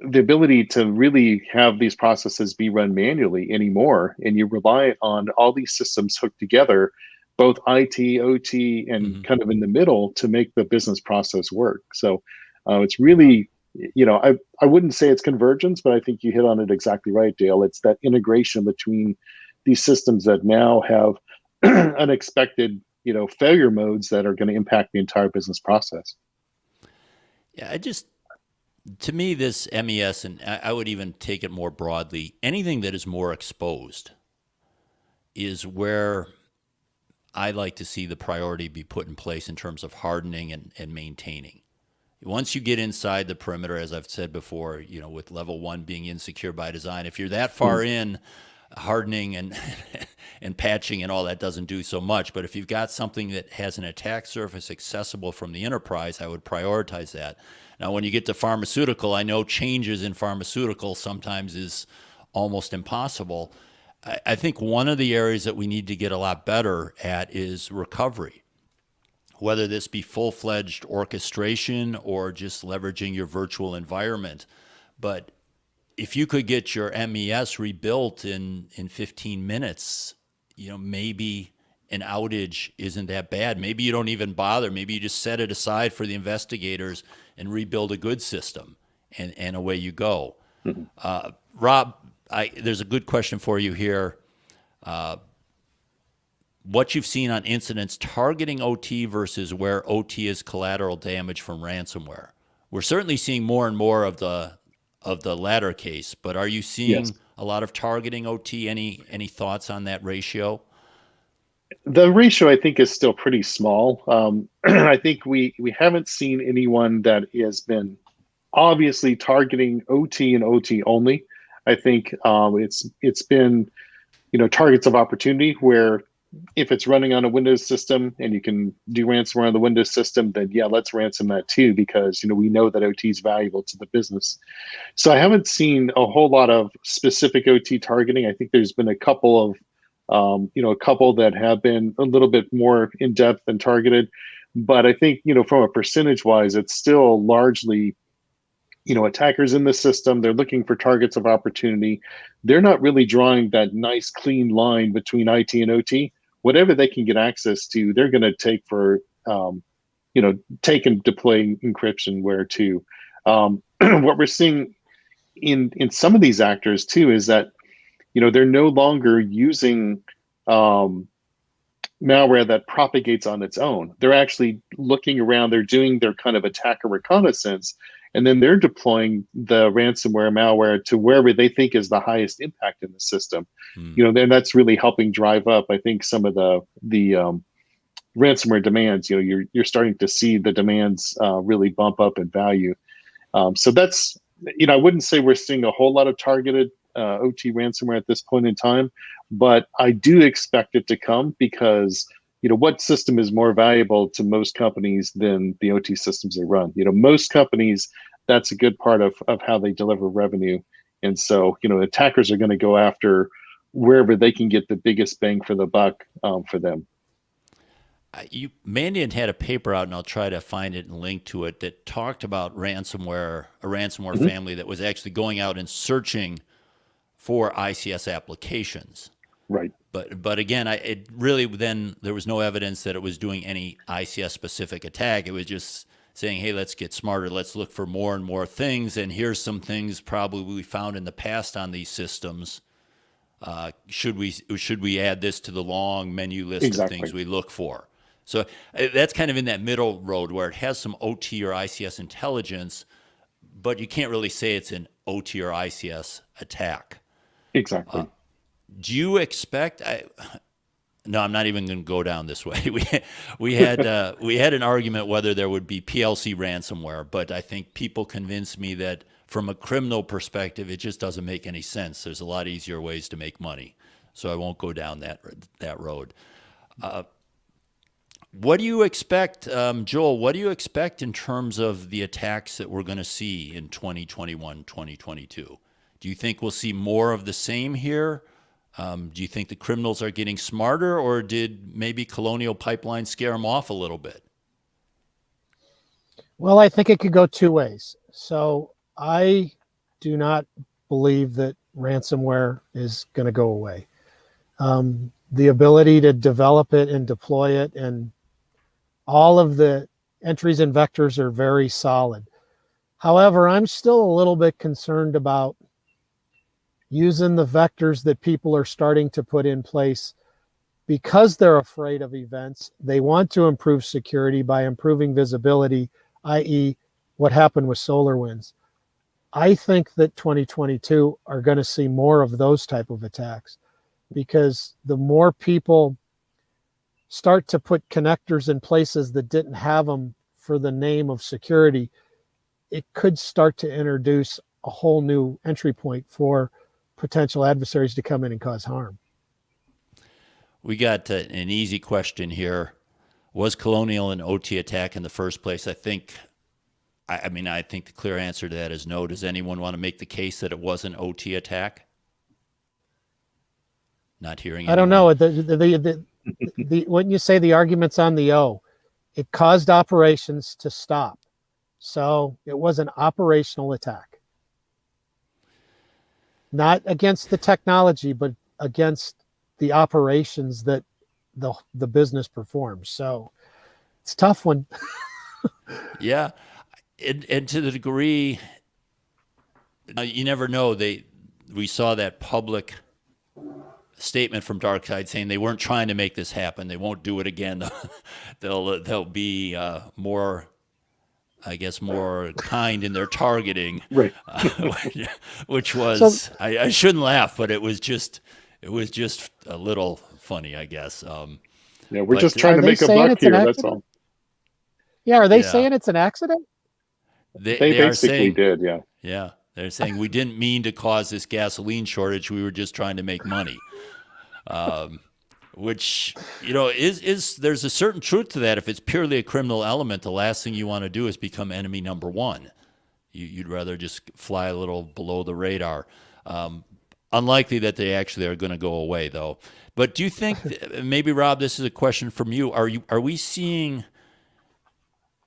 the ability to really have these processes be run manually anymore. And you rely on all these systems hooked together, both IT, OT, and kind of in the middle, to make the business process work. So it's really, I wouldn't say it's convergence, but I think you hit on it exactly right, Dale. It's that integration between these systems that now have unexpected, failure modes that are going to impact the entire business process. Yeah, to me, this MES, and I would even take it more broadly, anything that is more exposed is where I like to see the priority be put in place in terms of hardening and maintaining. Once you get inside the perimeter, as I've said before, with level 1 being insecure by design, if you're that far in, hardening and and patching and all that doesn't do so much. But if you've got something that has an attack surface accessible from the enterprise, I would prioritize that. Now, when you get to pharmaceutical, I know changes in pharmaceutical sometimes is almost impossible. I think one of the areas that we need to get a lot better at is recovery, whether this be full-fledged orchestration or just leveraging your virtual environment. But if you could get your MES rebuilt in 15 minutes, maybe an outage isn't that bad. Maybe you don't even bother. Maybe you just set it aside for the investigators and rebuild a good system, and away you go. Rob, there's a good question for you here. What you've seen on incidents targeting OT versus where OT is collateral damage from ransomware. We're certainly seeing more and more of the latter case, but are you seeing a lot of targeting OT? Any thoughts on that ratio? The ratio, I think, is still pretty small. I think we haven't seen anyone that has been obviously targeting OT and OT only. I think it's been targets of opportunity, where if it's running on a Windows system and you can do ransomware on the Windows system, then let's ransom that too, because we know that OT is valuable to the business. So I haven't seen a whole lot of specific OT targeting. I think there's been a couple of that have been a little bit more in depth and targeted, but I think from a percentage wise, it's still largely attackers in the system. They're looking for targets of opportunity. They're not really drawing that nice clean line between IT and OT. Whatever they can get access to, they're going to take for take and deploy encryption where to. What we're seeing in some of these actors too is that they're no longer using malware that propagates on its own. They're actually looking around. They're doing their kind of attacker reconnaissance, and then they're deploying the ransomware malware to wherever they think is the highest impact in the system. Then that's really helping drive up, I think, some of the ransomware demands. You're starting to see the demands really bump up in value. So that's, I wouldn't say we're seeing a whole lot of targeted OT ransomware at this point in time, but I do expect it to come, because what system is more valuable to most companies than the OT systems they run? Most companies, that's a good part of how they deliver revenue. And so, attackers are going to go after wherever they can get the biggest bang for the buck for them. Mandiant had a paper out, and I'll try to find it and link to it, that talked about ransomware, a ransomware family that was actually going out and searching for ICS applications. Right. But again, it really, then there was no evidence that it was doing any ICS specific attack. It was just saying, hey, let's get smarter. Let's look for more and more things. And here's some things probably we found in the past on these systems. Should we add this to the long menu list of things we look for? So that's kind of in that middle road where it has some OT or ICS intelligence, but you can't really say it's an OT or ICS attack. Exactly. Do you expect? No, I'm not even going to go down this way. We had an argument whether there would be PLC ransomware, but I think people convinced me that from a criminal perspective, it just doesn't make any sense. There's a lot easier ways to make money, so I won't go down that road. What do you expect, Joel? What do you expect in terms of the attacks that we're going to see in 2021, 2022? Do you think we'll see more of the same here? Do you think the criminals are getting smarter, or did maybe Colonial Pipeline scare them off a little bit? Well, I think it could go two ways. So I do not believe that ransomware is going to go away. The ability to develop it and deploy it, and all of the entries and vectors are very solid. However, I'm still a little bit concerned about using the vectors that people are starting to put in place because they're afraid of events. They want to improve security by improving visibility, i.e. what happened with SolarWinds. I think that 2022 are going to see more of those type of attacks, because the more people start to put connectors in places that didn't have them for the name of security, it could start to introduce a whole new entry point for potential adversaries to come in and cause harm. We got an easy question here. Was Colonial an OT attack in the first place? I think the clear answer to that is no. Does anyone want to make the case that it was an OT attack? Not hearing anyone. I don't know. When you say the argument's on the O, it caused operations to stop. So it was an operational attack. Not against the technology, but against the operations that the business performs. So it's a tough one. Yeah. And to the degree, you never know. We saw that public statement from DarkSide saying they weren't trying to make this happen. They won't do it again. They'll be more, I guess, more kind in their targeting, Right. which was I shouldn't laugh, but it was just a little funny, I guess. Yeah, we're just trying to make a buck here. That's all. Yeah, are they saying it's an accident? They basically did. Yeah. Yeah, they're saying we didn't mean to cause this gasoline shortage. We were just trying to make money. Which, is there's a certain truth to that. If it's purely a criminal element, the last thing you want to do is become enemy number one. You'd rather just fly a little below the radar. Unlikely that they actually are going to go away, though. But do you think, maybe Rob, this is a question from you. Are we seeing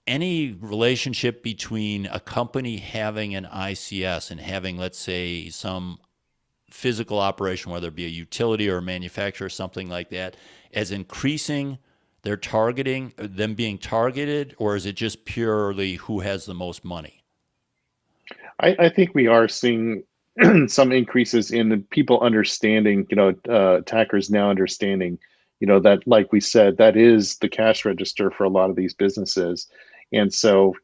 any relationship between a company having an ICS and having, let's say, some physical operation, whether it be a utility or a manufacturer or something like that, as increasing their targeting, them being targeted, or is it just purely who has the most money? I think we are seeing some increases in people understanding, attackers now understanding, that, like we said, that is the cash register for a lot of these businesses. And so,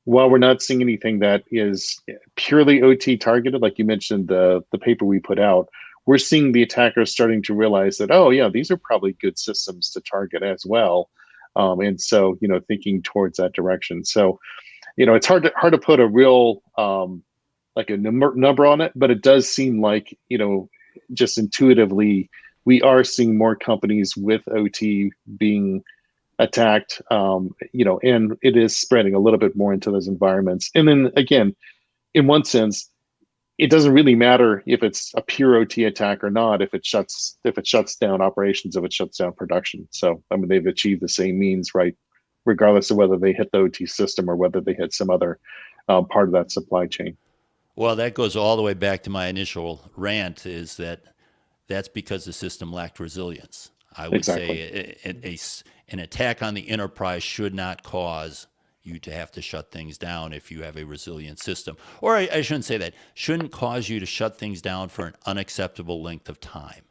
while we're not seeing anything that is purely OT targeted, like you mentioned, the paper we put out, we're seeing the attackers starting to realize that, oh yeah, these are probably good systems to target as well. And so, thinking towards that direction. So, it's hard to put a real, like a number on it, but it does seem like, just intuitively, we are seeing more companies with OT being attacked, and it is spreading a little bit more into those environments. And then again, in one sense, it doesn't really matter if it's a pure OT attack or not, if it shuts down operations, if it shuts down production. So, they've achieved the same means, right? Regardless of whether they hit the OT system or whether they hit some other part of that supply chain. Well, that goes all the way back to my initial rant, is that's because the system lacked resilience. I would say an attack on the enterprise should not cause you to have to shut things down if you have a resilient system. Or I shouldn't say that. Shouldn't cause you to shut things down for an unacceptable length of time.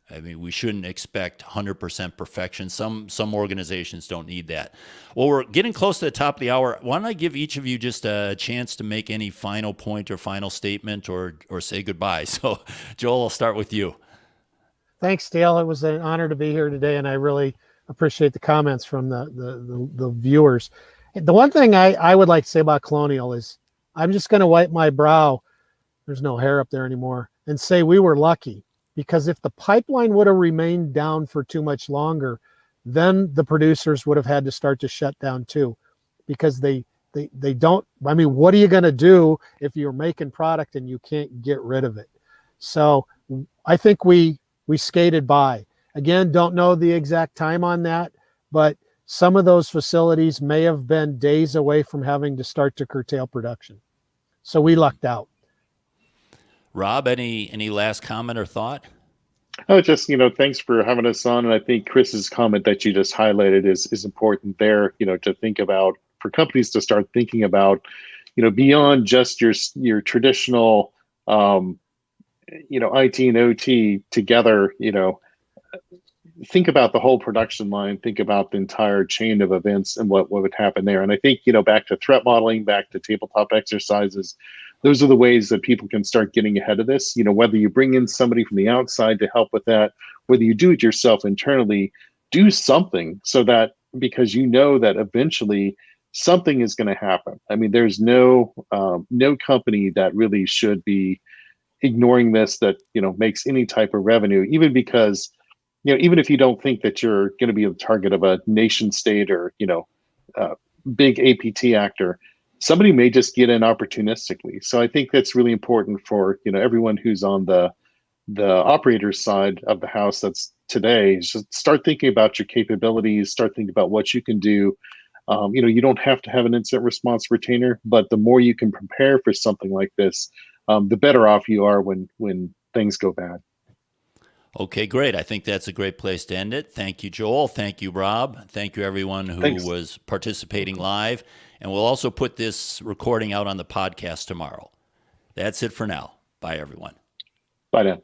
I mean, we shouldn't expect 100% perfection. Some organizations don't need that. Well, we're getting close to the top of the hour. Why don't I give each of you just a chance to make any final point or final statement or say goodbye? So, Joel, I'll start with you. Thanks, Dale. It was an honor to be here today, and I really appreciate the comments from the viewers. The one thing I would like to say about Colonial is I'm just going to wipe my brow. There's no hair up there anymore, and say we were lucky, because if the pipeline would have remained down for too much longer, then the producers would have had to start to shut down too, because they don't. I mean, what are you going to do if you're making product and you can't get rid of it? So I think we skated by. Again, don't know the exact time on that, but some of those facilities may have been days away from having to start to curtail production. So we lucked out. Rob, any last comment or thought? Oh, just, thanks for having us on. And I think Chris's comment that you just highlighted is important there, to think about, for companies to start thinking about, beyond just your traditional, IT and OT together, think about the whole production line, think about the entire chain of events and what would happen there. And I think, back to threat modeling, back to tabletop exercises, those are the ways that people can start getting ahead of this. Whether you bring in somebody from the outside to help with that, whether you do it yourself internally, do something so that, because that eventually something is going to happen. I mean, there's no company that really should be ignoring this, that makes any type of revenue, even because even if you don't think that you're going to be the target of a nation state or big APT actor, somebody may just get in opportunistically. So I think that's really important for everyone who's on the operator side of the house that's today. Just start thinking about your capabilities, start thinking about what you can do. You don't have to have an incident response retainer, but the more you can prepare for something like this, the better off you are when things go bad. Okay, great. I think that's a great place to end it. Thank you, Joel. Thank you, Rob. Thank you, everyone who was participating live. And we'll also put this recording out on the podcast tomorrow. That's it for now. Bye, everyone. Bye now.